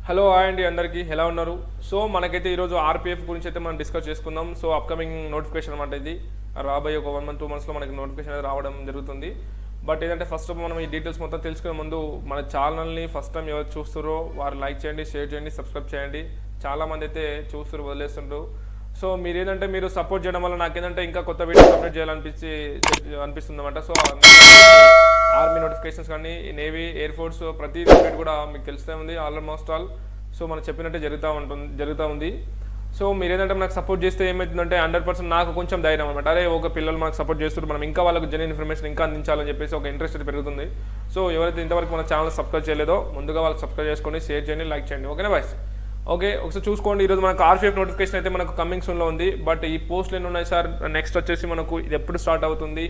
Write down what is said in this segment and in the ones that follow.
Hello అండి అందరికీ ఎలా ఉన్నారు? సో మనకైతే ఈరోజు ఆర్పిఎఫ్ గురించి అయితే మనం డిస్కస్ చేసుకుందాం. సో అప్కమింగ్ నోటిఫికేషన్ అనమాట ఇది. రాబోయే ఒక 1 మంత్ 2 మంత్స్లో మనకి నోటిఫికేషన్ అనేది రావడం జరుగుతుంది. బట్ ఏంటంటే ఫస్ట్ మనం ఈ డీటెయిల్స్ మొత్తం తెలుసుకునే ముందు మన ఛానల్ని ఫస్ట్ టైం ఎవరు చూస్తారో వారు లైక్ చేయండి, షేర్ చేయండి, సబ్స్క్రైబ్ చేయండి. చాలామంది అయితే చూస్తారు వదిలేస్తుంటారు. సో మీరు ఏంటంటే మీరు సపోర్ట్ చేయడం వల్ల నాకేంటంటే ఇంకా కొత్త వీడియోస్ అప్డేట్ అనిపిస్తుంది అనమాట. సో ఆర్మీ నోటిఫికేషన్స్ కానీ నేవీ ఎయిర్ ఫోర్స్ ప్రతి అప్డేట్ కూడా మీకు తెలుస్తూ ఉంది ఆల్మోస్ట్ ఆల్. సో మనం చెప్పినట్టే జరుగుతూ ఉంది. సో మీరు ఏంటంటే మనకు సపోర్ట్ చేస్తే ఏమవుతుందంటే 100% నాకు కొంచెం ధైర్యం అనమాట. అరే ఒక పిల్లలు మనకు సపోర్ట్ చేస్తారు, మనం ఇంకా వాళ్ళకి జెన్యూన్ ఇన్ఫర్మేషన్ ఇంకా అందించాలని చెప్పేసి ఒక ఇంట్రెస్ట్ అయితే పెరుగుతుంది. సో ఎవరైతే ఇంతవరకు మన ఛానల్ సబ్స్క్రైబ్ చేయలేదో ముందుగా వాళ్ళకి సబ్స్క్రైబ్ చేసుకోండి, షేర్ చేయండి, లైక్ చేయండి. ఓకేనా బాయ్స్? ఓకే, ఒకసారి చూసుకోండి. ఈరోజు మనకు ఆర్పిఎఫ్ నోటిఫికేషన్ అయితే మనకు కమింగ్ సూన్లో ఉంది. బట్ ఈ పోస్టులు ఎన్ని ఉన్నాయి సార్, నెక్స్ట్ వచ్చేసి మనకు ఇది ఎప్పుడు స్టార్ట్ అవుతుంది,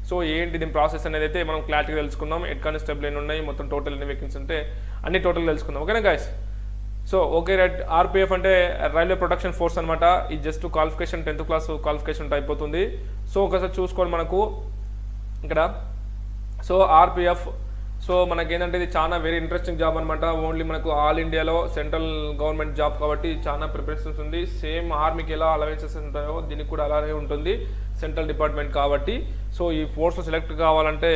సో ఏంటి దీని ప్రాసెస్ అనేది అయితే మనం క్లారిటీగా తెలుసుకుందాం. హెడ్ కానిస్టేబుల్ ఎన్ని ఉన్నాయి, మొత్తం టోటల్ ఎన్ని వేకెన్సీ ఉంటే అన్ని టోటల్ తెలుసుకుందాం. ఓకేనా guys? So okay right. RPF అంటే రైల్వే ప్రొటెక్షన్ ఫోర్స్ అనమాట. ఇది just qualification 10th class qualification అయిపోతుంది. సో ఒకసారి చూసుకోండి మనకు ఇక్కడ. సో ఆర్పిఎఫ్ సో మనకి ఏంటంటే ఇది చాలా వెరీ ఇంట్రెస్టింగ్ జాబ్ అనమాట. ఓన్లీ మనకు ఆల్ ఇండియాలో సెంట్రల్ గవర్నమెంట్ జాబ్ కాబట్టి చాలా ప్రిపరేషన్స్ ఉంది. సేమ్ ఆర్మీకి ఎలా అలవెన్సెస్ ఉంటాయో దీనికి కూడా అలానే ఉంటుంది, సెంట్రల్ డిపార్ట్మెంట్ కాబట్టి. సో ఈ ఫోర్స్లో సెలెక్ట్ కావాలంటే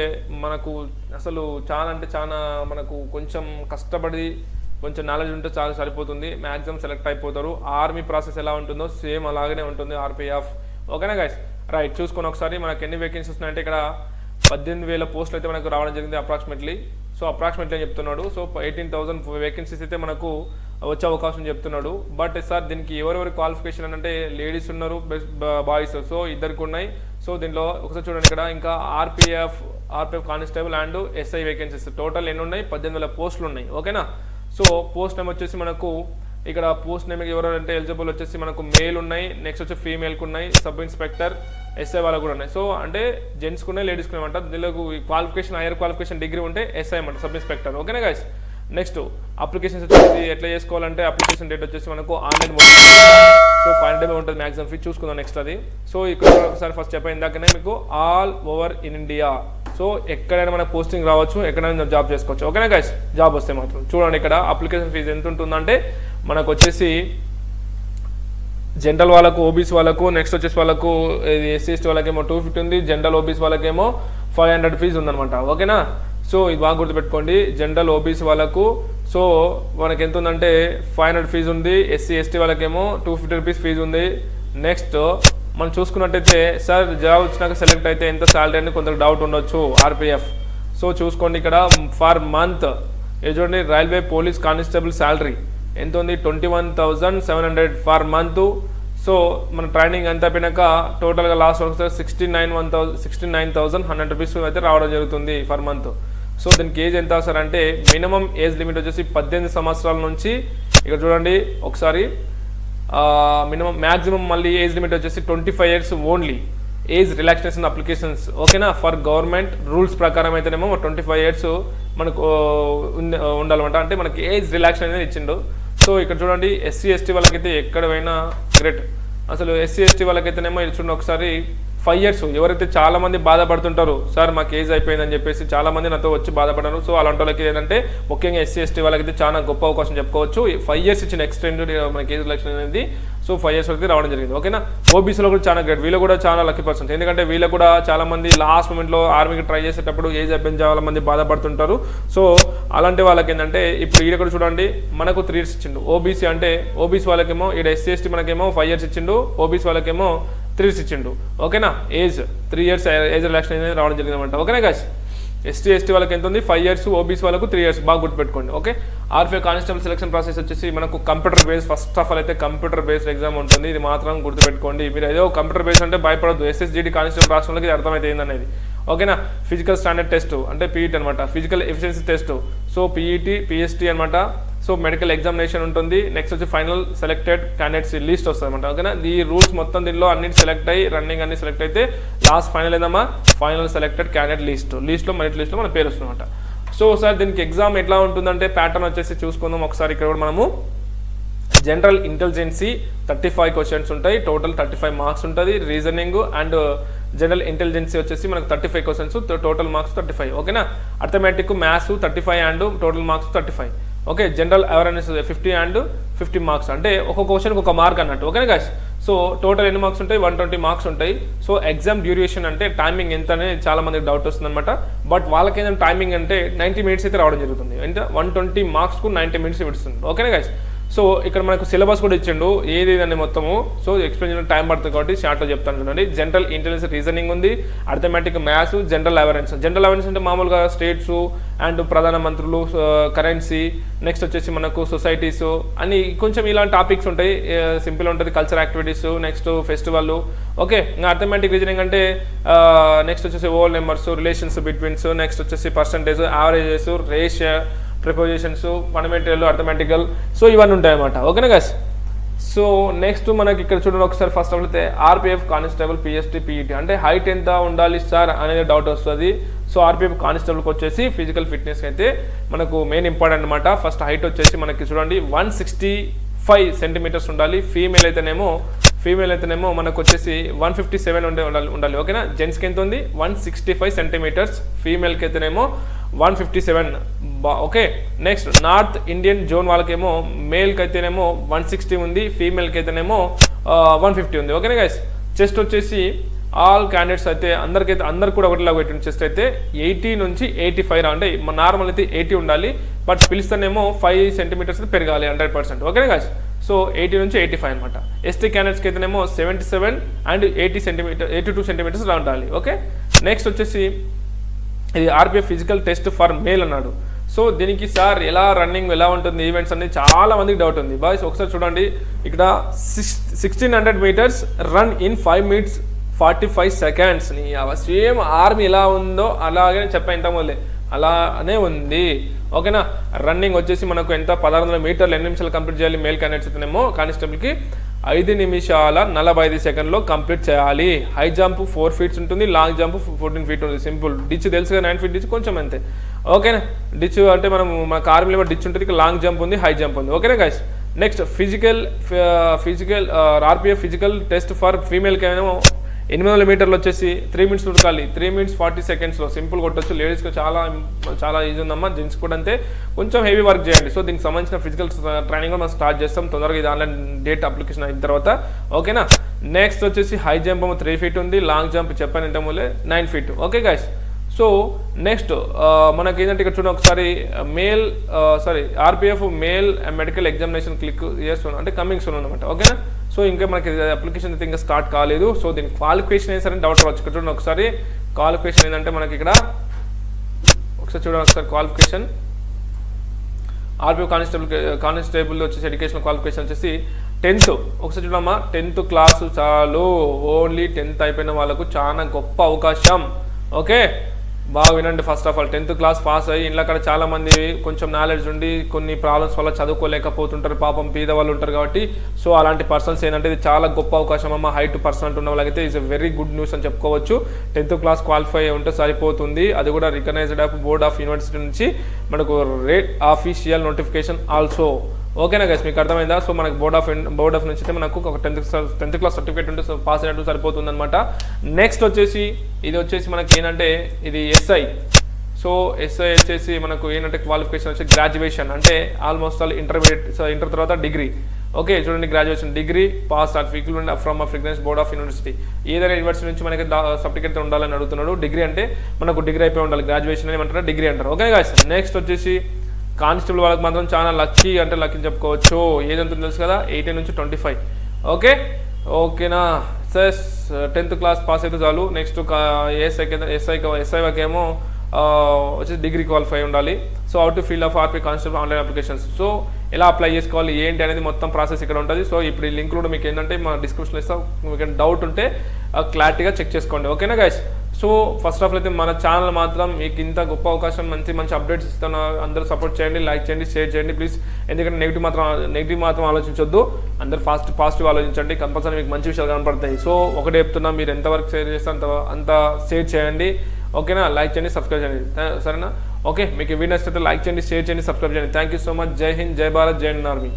మనకు అసలు చాలా అంటే చాలా మనకు కొంచెం కష్టపడి కొంచెం నాలెడ్జ్ ఉంటే చాలా సరిపోతుంది, మ్యాక్సిమం సెలెక్ట్ అయిపోతారు. ఆర్మీ ప్రాసెస్ ఎలా ఉంటుందో సేమ్ అలాగనే ఉంటుంది ఆర్పిఎఫ్. ఓకేనా గైస్? రైట్, చూసుకొని ఒకసారి మనకు ఎన్ని వేకెన్సీస్ ఉన్నాయంటే ఇక్కడ 18,000 పోస్టులు అయితే మనకు రావడం జరిగింది అప్రాక్సిమేట్లీ. సో అప్రాక్సిమేట్లీ అని చెప్తున్నాడు. సో 18,000 వేకెన్సీస్ అయితే మనకు వచ్చే అవకాశం చెప్తున్నాడు. బట్ సార్ దీనికి ఎవరెవరి క్వాలిఫికేషన్ అంటే లేడీస్ ఉన్నారు, బాయ్స్, సో ఇద్దరికి ఉన్నాయి. సో దీనిలో ఒకసారి చూడండి ఇక్కడ ఇంకా RPF constable and SI vacancies total ఎన్ని ఉన్నాయి? 18,000 పోస్టులు ఉన్నాయి. ఓకేనా? సో పోస్ట్ నేమ్ వచ్చేసి మనకు ఇక్కడ పోస్ట్ నేమ్ ఎవరంటే ఎలిజిబుల్ వచ్చేసి మనకు మేల్ ఉన్నాయి, నెక్స్ట్ వచ్చి ఫీమేల్కి ఉన్నాయి, సబ్ ఇన్స్పెక్టర్, ఎస్ఐ వాళ్ళకు కూడా ఉన్నాయి. సో అంటే జెంట్స్కి ఉన్నాయి, లేడీస్కి అనమాట. దీనిలో క్వాలిఫికేషన్ హైయర్ క్వాలిఫికేషన్ డిగ్రీ ఉంటే ఎస్ఐ అనమాట, సబ్ ఇన్స్పెక్టర్. ఓకేనా గైస్? నెక్స్ట్ అప్లికేషన్స్ వచ్చేసి ఎట్లా చేసుకోవాలంటే అప్లికేషన్ డేట్ వచ్చేసి మనకు ఆన్లైన్ మోడ్. సో 500 ఉంటుంది మ్యాక్సిమం ఫీ. చూసుకుందాం నెక్స్ట్ అది. సో ఇక్కడ ఒకసారి ఫస్ట్ చెప్పిన ఇందాకనే మీకు all over in India. So ఎక్కడైనా మనకు పోస్టింగ్ రావచ్చు, ఎక్కడైనా జాబ్ చేసుకోవచ్చు. ఓకేనా గైస్? జాబ్ వస్తే మాత్రం చూడండి ఇక్కడ అప్లికేషన్ ఫీజు ఎంత ఉంటుందంటే మనకు వచ్చేసి జనరల్ వాళ్ళకు, ఓబీసీ వాళ్ళకు, నెక్స్ట్ వచ్చేసి వాళ్ళకు ఎస్సీ ఎస్టీ వాళ్ళకేమో 250 ఉంది, జనరల్ ఓబీసీ వాళ్ళకేమో 500 ఫీజు ఉందన్నమాట. ఓకేనా? సో ఇది బాగా గుర్తుపెట్టుకోండి. జనరల్ ఓబీసీ వాళ్ళకు సో మనకి ఎంత ఉందంటే 500 ఫీజు ఉంది, ఎస్సీ ఎస్టీ వాళ్ళకేమో 250 రూపీస్ ఫీజు ఉంది. నెక్స్ట్ మనం చూసుకున్నట్టయితే సార్ జాబ్ వచ్చినాక సెలెక్ట్ అయితే ఎంత శాలరీ అని కొంత డౌట్ ఉండొచ్చు ఆర్పిఎఫ్. సో చూసుకోండి ఇక్కడ ఫర్ మంత్ ఇది చూడండి, రైల్వే పోలీస్ కానిస్టేబుల్ శాలరీ ఎంత ఉంది? 21,700 ఫర్ మంత్. సో మన ట్రైనింగ్ అంతా అయిపోయినాక టోటల్గా లాస్ట్ వరకు 69,100 రూపీస్ అయితే రావడం జరుగుతుంది ఫర్ మంత్. సో దీనికి ఏజ్ ఎంత సార్ అంటే మినిమం ఏజ్ లిమిట్ వచ్చేసి 18 సంవత్సరాల నుంచి ఇక్కడ చూడండి ఒకసారి మినిమం మ్యాక్సిమం మళ్ళీ ఏజ్ లిమిట్ వచ్చేసి 25 years only. Age relaxation applications ఓకేనా ఫర్ గవర్నమెంట్ రూల్స్ ప్రకారం అయితేనేమో 25 ఇయర్స్ మనకు ఉండాలన్నమాట. అంటే మనకి ఏజ్ రిలాక్సేషన్ అనేది ఇచ్చిండు. సో ఇక్కడ చూడండి ఎస్సీ ఎస్టీ వాళ్ళకైతే ఎక్కడ పోయినా గ్రేట్. అసలు ఎస్సీ ఎస్టీ వాళ్ళకైతేనేమో చూడండి ఒకసారి 5 ఇయర్స్. ఎవరైతే చాలా మంది బాధపడుతుంటారు సార్ మాకు ఏజ్ అయిపోయిందని చెప్పేసి చాలా మంది నాతో వచ్చి బాధపడ్డారు. సో అలాంటి వాళ్ళకి ఏంటంటే ముఖ్యంగా ఎస్సీ ఎస్టీ వాళ్ళకైతే చాలా గొప్ప అవకాశం చెప్పుకోవచ్చు. 5 ఇయర్స్ ఇచ్చిన ఎక్స్టెండెడ్ మనకి ఏజ్ రిలాక్సేషన్ అనేది. సో 5 ఇయర్స్ వరకు రావడం జరిగింది. ఓకేనా? ఓబీసీలో కూడా చాలా గ్రేట్, వీళ్ళు కూడా చాలా లక్కీ పర్సన్స్. ఎందుకంటే వీళ్ళు కూడా చాలా మంది లాస్ట్ మూమెంట్లో ఆర్మీకి ట్రై చేసేటప్పుడు ఏజ్ అయిపోయిన చాలా మంది బాధపడుతుంటారు. సో అలాంటి వాళ్ళకి ఏంటంటే ఇప్పుడు ఈడ కూడా చూడండి మనకు 3 ఇయర్స్ ఇచ్చిండు. ఓబీసీ అంటే ఓబీసీ వాళ్ళకేమో ఈడ ఎస్సీ ఎస్టీ మనకేమో 5 ఇయర్స్ ఇచ్చిండు, ఓబీసీ వాళ్ళకేమో 3 ఇయర్స్ ఇచ్చిండు. ఓకేనా? ఏజ్ 3 ఇయర్స్ ఏజ్ రిలాక్సేషన్ అనేది రావడం జరిగింది అనమాట. ఓకేనా గైస్? ఎస్టీ ఎస్టీ వాళ్ళకి ఎంత ఉంది? 5 ఇయర్స్, ఓబీసీ వాళ్ళకు 3 ఇయర్స్. బాగా గుర్తుపెట్టుకోండి. Okay, RPF constable selection process వచ్చేసి మనకు computer based. First of all అయితే కంప్యూటర్ బేస్డ్ ఎగ్జామ్ ఉంటుంది. ఇది మాత్రం గుర్తుపెట్టుకోండి. మీరు ఏదో కంప్యూటర్ బేస్డ్ అంటే భయపడద్దు. ఎస్ఎస్జిడి కానిస్టేబుల్ రాష్ట్రంలో ఇది అర్థమైతే ఏందనేది. ఓకేనా? ఫిజికల్ స్టాండర్డ్ టెస్ట్ అంటే పీఈటీ అనమాట, physical efficiency test. So PET PST అనమాట. సో మెడికల్ ఎగ్జామినేషన్ ఉంటుంది. నెక్స్ట్ వచ్చి ఫైనల్ సెలెక్టెడ్ క్యాండిడేట్స్ లిస్ట్ వస్తుంది అనమాట. ఓకేనా? ఈ రూల్స్ మొత్తం దీనిలో అన్ని సెలెక్ట్ అయ్యి రన్నింగ్ అన్ని సెలెక్ట్ అయితే లాస్ట్ ఫైనల్ ఏదమ్మా ఫైనల్ సెలెక్టెడ్ క్యాండిడేట్ లిస్ట్లో మెరిట్ లిస్ట్లో మన పేరు వస్తుంది అనమాట. సో సార్ దీనికి ఎగ్జామ్ ఎట్లా ఉంటుందంటే ప్యాటర్న్ వచ్చేసి చూసుకుందాం ఒకసారి. ఇక్కడ కూడా మనము జనరల్ ఇంటెలిజెన్సీ 35 క్వశ్చన్స్ ఉంటాయి, టోటల్ 35 మార్క్స్ ఉంటుంది. రీజనింగ్ అండ్ జనరల్ ఇంటెలిజెన్సీ వచ్చేసి మనకు 35 క్వశ్చన్స్, టోటల్ మార్క్స్ 35. ఓకేనా? Arithmetic maths 35 and total marks 35. Okay, general awareness 50 and 50 marks, అంటే ఒక్కొక్క క్వశ్చన్కి ఒక మార్క్ అన్నట్టు. ఓకేనా గైస్? సో టోటల్ ఎన్ని మార్క్స్ ఉంటాయి? 120 మార్క్స్ ఉంటాయి. సో ఎగ్జామ్ డ్యూరేషన్ అంటే టైమింగ్ ఎంత అనేది చాలా మందికి డౌట్ వస్తుంది అనమాట. బట్ వాళ్ళకి ఏంటంటే టైమింగ్ అంటే 90 మినిట్స్ అయితే రావడం జరుగుతుంది. అంటే 120 మార్క్స్కు 90 మినిట్స్ ఇస్తుంది. ఓకేనా గైస్? సో ఇక్కడ మనకు సిలబస్ కూడా ఇచ్చిండు ఏది అని మొత్తము. సో ఎక్స్ప్లెయిన్ చేయడం టైం పడుతుంది కాబట్టి షార్ట్లో చెప్తాను చూడండి. జనరల్ ఇంటెలిజెన్స్ రీజనింగ్ ఉంది, arithmetic maths, general awareness. General awareness అంటే మామూలుగా స్టేట్స్ అండ్ ప్రధానమంత్రులు, కరెన్సీ, నెక్స్ట్ వచ్చేసి మనకు సొసైటీస్ అని కొంచెం ఇలాంటి టాపిక్స్ ఉంటాయి. సింపుల్ ఉంటుంది. Culture activities, next festival. Okay, ఇంకా అర్థమెటిక్ రీజనింగ్ అంటే నెక్స్ట్ వచ్చేసి ఓల్ నెంబర్స్, రిలేషన్స్ బిట్వీన్స్, నెక్స్ట్ వచ్చేసి percentage, averages, ratio, prepositions, fundamental, arithmetical. So ఇవన్నీ ఉంటాయి అన్నమాట. ఓకేనా గైస్? సో నెక్స్ట్ మనకి ఇక్కడ చూడండి ఒకసారి. ఫస్ట్ ఆఫ్ అయితే ఆర్పిఎఫ్ కానిస్టేబుల్ పిఎస్టీ పీఈటీ అంటే హైట్ ఎంత ఉండాలి సార్ అనేది డౌట్ వస్తుంది. సో ఆర్పిఎఫ్ కానిస్టేబుల్కి వచ్చేసి ఫిజికల్ ఫిట్నెస్ అయితే మనకు మెయిన్ ఇంపార్టెంట్ అనమాట. ఫస్ట్ హైట్ వచ్చేసి మనకి చూడండి 165 సెంటీమీటర్స్ ఉండాలి. ఫీమేల్ అయితేనేమో మనకు వచ్చేసి 157 ఉండాలి. ఓకేనా? జెంట్స్కి ఎంత ఉంది? 165 సెంటీమీటర్స్. ఫీమేల్కి అయితేనేమో 157. Okay, next north Indian zone వాళ్ళకేమో మేల్కి అయితేనేమో 160 ఉంది, ఫీమేల్కి అయితేనేమో 150 ఉంది. ఓకేనా గైస్? చెస్ట్ వచ్చేసి ఆల్ క్యాండిడేట్స్ అయితే అందరు కూడా ఒకటిలాగా పెట్టిన చెస్ట్ అయితే 80 నుంచి 85 అంటే నార్మల్ అయితే 80 ఉండాలి. బట్ పిలిస్తేనేమో 5 సెంటీమీటర్స్ పెరగాలి 100%. ఓకేనా గైస్? సో 80 నుంచి 85 అనమాట. ఎస్టీ క్యాండిడేట్స్కి అయితేనేమో 77 అండ్ 82 సెంటీమీటర్స్ ఉండాలి. ఓకే, నెక్స్ట్ వచ్చేసి ఇది RPF physical test for male అన్నాడు. సో దీనికి సార్ ఎలా రన్నింగ్ ఎలా ఉంటుంది ఈవెంట్స్ అనేది చాలా మందికి డౌట్ ఉంది. బాయ్స్ ఒకసారి చూడండి, ఇక్కడ 1600 metres run in 5 minutes 45 seconds. నీ సేమ్ ఆర్మీ ఎలా ఉందో అలాగే చెప్పా ఇంతకుముందే అలానే ఉంది. ఓకేనా? రన్నింగ్ వచ్చేసి మనకు ఎంత 1600 మీటర్లు 8 నిమిషాలు కంప్లీట్ చేయాలి. మేల్ క్యాండిడేట్స్ అయితేనేమో కానిస్టేబుల్కి 5 నిమిషాల 45 సెకండ్లో కంప్లీట్ చేయాలి. హై జంప్ 4 feet ఉంటుంది, లాంగ్ జంప్ 14 feet ఉంటుంది. సింపుల్. డిచ్ తెలుసుగా 9 feet డిచ్ కొంచెం అంతే. ఓకేనా? డిచ్ అంటే మనకు ఆర్మీలో డిచ్ ఉంటుంది, లాంగ్ జంప్ ఉంది, హై జంప్ ఉంది. ఓకేనా guys? Next physical RPF physical test for ఫీమేల్కి ఏమో 800 మీటర్లు వచ్చేసి 3 minutes ఉడకాలి. 3 minutes 40 secondsలో సింపుల్ కొట్టచ్చు. లేడీస్కి చాలా ఈజీ ఉందమ్మా. జెంట్స్ కూడా అంతే, కొంచెం హెవీ వర్క్ చేయండి. సో దీనికి సంబంధించిన ఫిజికల్ ట్రైనింగ్ మనం స్టార్ట్ చేస్తాం తొందరగా, ఇది ఆన్లైన్ డేట్ అప్లికేషన్ అయిన తర్వాత. ఓకేనా? నెక్స్ట్ వచ్చేసి హై జంప్ 3 feet ఉంది, లాంగ్ జంప్ చెప్పాను ఇంతకుముందే 9 feet. Okay guys? So next మనకి ఏంటంటే ఇక్కడ చూడండి ఒకసారి RPF male medical examination click చేస్తున్నాం అంటే కమింగ్ సూన్ అనమాట. ఓకేనా? సో ఇంకా మనకి అప్లికేషన్ అయితే ఇంకా స్టార్ట్ కాలేదు. సో దీని క్వాలిఫికేషన్ ఏం సరే డౌట్ రావచ్చు. ఇక్కడ చూడండి ఒకసారి క్వాలిఫికేషన్ ఏంటంటే మనకి ఇక్కడ ఒకసారి చూడండి ఒకసారి క్వాలిఫికేషన్ ఆర్పిఎఫ్ కానిస్టేబుల్ వచ్చేసి ఎడ్యుకేషన్ క్వాలిఫికేషన్ వచ్చేసి 10th. ఒకసారి చూడమ్మా, 10th క్లాసు చాలు. ఓన్లీ 10th అయిపోయిన వాళ్ళకు చాలా గొప్ప అవకాశం. ఓకే, బాగా వినండి. First of all 10th class pass అయ్యి ఇంట్లో అక్కడ చాలా మంది కొంచెం నాలెడ్జ్ ఉండి కొన్ని ప్రాబ్లమ్స్ వల్ల చదువుకోలేకపోతుంటారు, పాపం పేద వాళ్ళు ఉంటారు కాబట్టి. సో అలాంటి పర్సన్స్ ఏంటంటే ఇది చాలా గొప్ప అవకాశం అమ్మ. హైట్ పర్సెంట్ ఉన్న వాళ్ళకైతే is a very good news అని చెప్పుకోవచ్చు. 10th క్లాస్ క్వాలిఫై ఉంటే సరిపోతుంది. అది కూడా recognised of board of university నుంచి మనకు రేట్ ఆఫీషియల్ నోటిఫికేషన్ ఆల్సో. ఓకేనా గైస్? మీకు అర్థమైందా? సో మనకు బోర్డ్ ఆఫ్ నుంచి అయితే మనకు ఒక 10th క్లాస్ సర్టిఫికేట్ ఉంటే పాస్ అయినట్టు సరిపోతుంది అనమాట. నెక్స్ట్ వచ్చేసి ఇది వచ్చేసి మనకి ఏంటంటే ఇది ఎస్ఐ. సో ఎస్ఐ వచ్చేసి మనకు ఏంటంటే క్వాలిఫికేషన్ వచ్చి గ్రాడ్యుయేషన్ అంటే almost all intermediate, so inter తర్వాత డిగ్రీ. ఓకే, చూడండి graduation degree pass certificate from ఫ్రిగ్రెన్స్ బోర్డ్ ఆఫ్ యూనివర్సిటీ. ఏదైనా యూనివర్సిటీ నుంచి మనకి సర్టిఫికేట్ ఉండాలని అడుగుతున్నాడు. డిగ్రీ అంటే మనకు డిగ్రీ అయిపోయి ఉండాలి. గ్రాడ్యుయేషన్ ఏమంటారు, డిగ్రీ అంటారు. Okay guys? నెక్స్ట్ వచ్చేసి కానిస్టేబుల్ వాళ్ళకి మాత్రం చాలా లక్కీ అంటే లక్కీ చెప్పుకోవచ్చు. ఏదంతా తెలుసు కదా, 18 నుంచి 25. ఓకేనా సార్? 10th క్లాస్ పాస్ అయితే చాలు. నెక్స్ట్ ఎస్ఐకి ఏమో వచ్చేసి డిగ్రీ క్వాలిఫై ఉండాలి. So how to fill of RP constable online applications. So ఎలా అప్లై చేసుకోవాలి ఏంటి అనేది మొత్తం ప్రాసెస్ ఇక్కడ ఉంటుంది. సో ఇప్పుడు ఈ లింక్ కూడా మీకు ఏంటంటే మా డిస్క్రిప్షన్లో ఇస్తాం. మీకు డౌట్ ఉంటే క్లారిటీగా చెక్ చేసుకోండి. ఓకేనా guys? So first of all అయితే మన ఛానల్ మాత్రం మీకు ఇంత గొప్ప అవకాశం, మంచి అప్డేట్స్ ఇస్తాను. అందరూ సపోర్ట్ చేయండి, లైక్ చేయండి, షేర్ చేయండి ప్లీజ్. ఎందుకంటే నెగిటివ్ మాత్రం ఆలోచించొద్దు. అందరూ పాజిటివ్ ఆలోచించండి. కంపల్సరీ మీకు మంచి విషయాలు కనపడతాయి. సో ఒకటే చెప్తున్నా, మీరు ఎంతవరకు షేర్ చేస్తే అంత షేర్ చేయండి. ఓకేనా? లైక్ చేయండి, సబ్స్క్రైబ్ చేయండి. సరేనా? ఓకే, మీకు వీడియో నచ్చితే లైక్ చేయండి, షేర్ చేయండి, సబ్స్క్రైబ్ చేయండి. Thank you so much. జై హింద్, జై భారత్, జై ఆర్మీ.